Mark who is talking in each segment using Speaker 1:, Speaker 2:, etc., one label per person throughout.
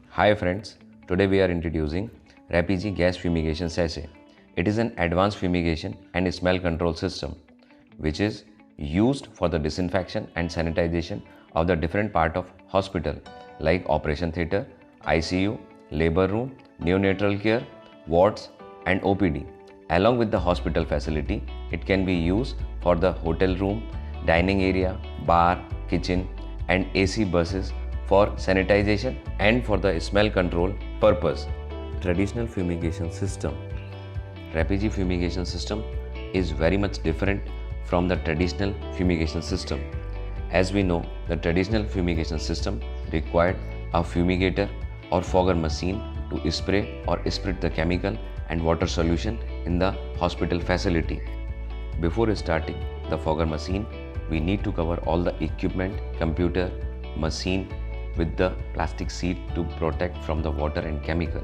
Speaker 1: Hi friends, today we are introducing Rapigi gas fumigation sachet. It is an advanced fumigation and smell control system which is used for the disinfection and sanitization of the different part of hospital like operation theatre, ICU, labor room, neonatal care, wards and OPD. Along with the hospital facility, it can be used for the hotel room, dining area, bar, kitchen and AC buses for sanitization and for the smell control purpose. Traditional fumigation system. Rapigi fumigation system is very much different from the traditional fumigation system. As we know, the traditional fumigation system required a fumigator or fogger machine to spray or sprit the chemical and water solution in the hospital facility. Before starting the fogger machine, we need to cover all the equipment, computer, machine with the plastic sheet to protect from the water and chemical.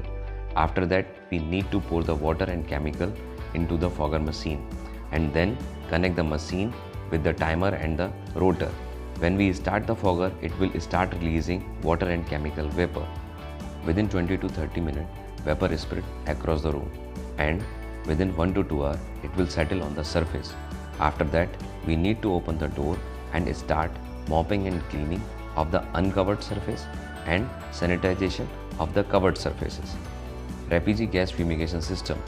Speaker 1: After that, we need to pour the water and chemical into the fogger machine and then connect the machine with the timer and the rotor. When we start the fogger, it will start releasing water and chemical vapor. Within 20 to 30 minutes, vapor is spread across the room and within 1 to 2 hours, it will settle on the surface. After that, we need to open the door and start mopping and cleaning of the uncovered surface and sanitization of the covered surfaces. Rapigi gas fumigation system.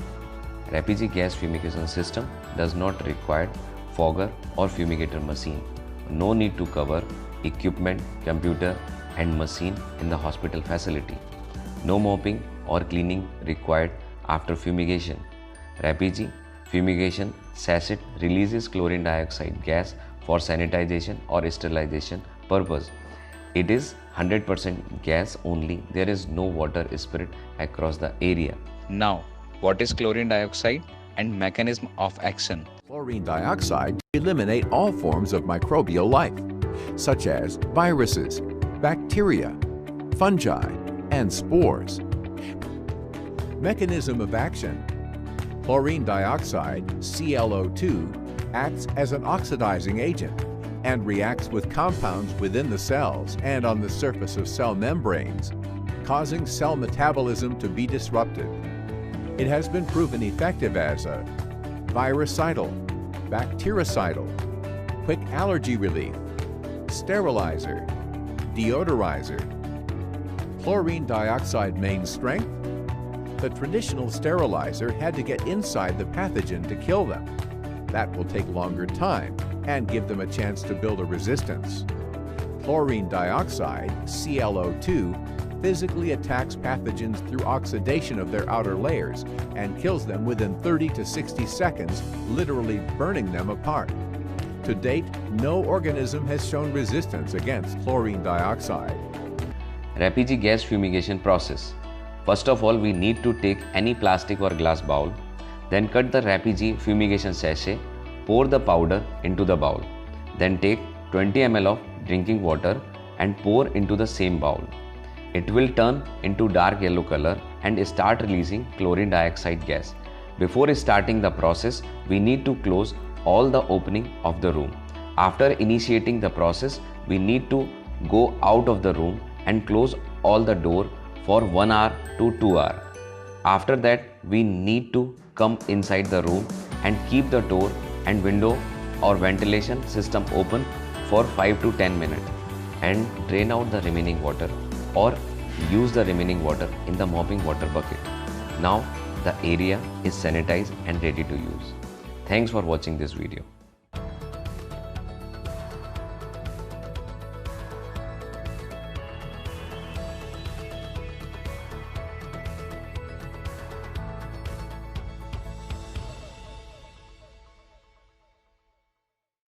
Speaker 1: Rapigi gas fumigation system does not require fogger or fumigator machine. No need to cover equipment, computer and machine in the hospital facility. No mopping or cleaning required after fumigation. Rapigi fumigation sachet releases chlorine dioxide gas for sanitization or sterilization purpose. It is 100% gas only. There is no water spread across the area.
Speaker 2: Now, what is chlorine dioxide and mechanism of action?
Speaker 3: Chlorine dioxide eliminate all forms of microbial life, such as viruses, bacteria, fungi, and spores. Mechanism of action. Chlorine dioxide, ClO2, acts as an oxidizing agent and reacts with compounds within the cells and on the surface of cell membranes, causing cell metabolism to be disrupted. It has been proven effective as a virucidal, bactericidal, quick allergy relief, sterilizer, deodorizer. Chlorine dioxide main strength? The traditional sterilizer had to get inside the pathogen to kill them. That will take longer time and give them a chance to build a resistance. Chlorine dioxide, ClO2, physically attacks pathogens through oxidation of their outer layers and kills them within 30 to 60 seconds, literally burning them apart. To date, no organism has shown resistance against chlorine dioxide.
Speaker 1: Rapigi gas fumigation process. First of all, we need to take any plastic or glass bowl, then cut the Rapigi fumigation sachet, pour the powder into the bowl, then take 20 ml of drinking water and pour into the same bowl. It will turn into dark yellow color and start releasing chlorine dioxide gas. Before starting the process, we need to close all the opening of the room. After initiating the process, we need to go out of the room and close all the door for 1 hour to 2 hours. After that, we need to come inside the room and keep the door and window or ventilation system open for 5 to 10 minutes and drain out the remaining water or use the remaining water in the mopping water bucket. Now the area is sanitized and ready to use. Thanks for watching this video.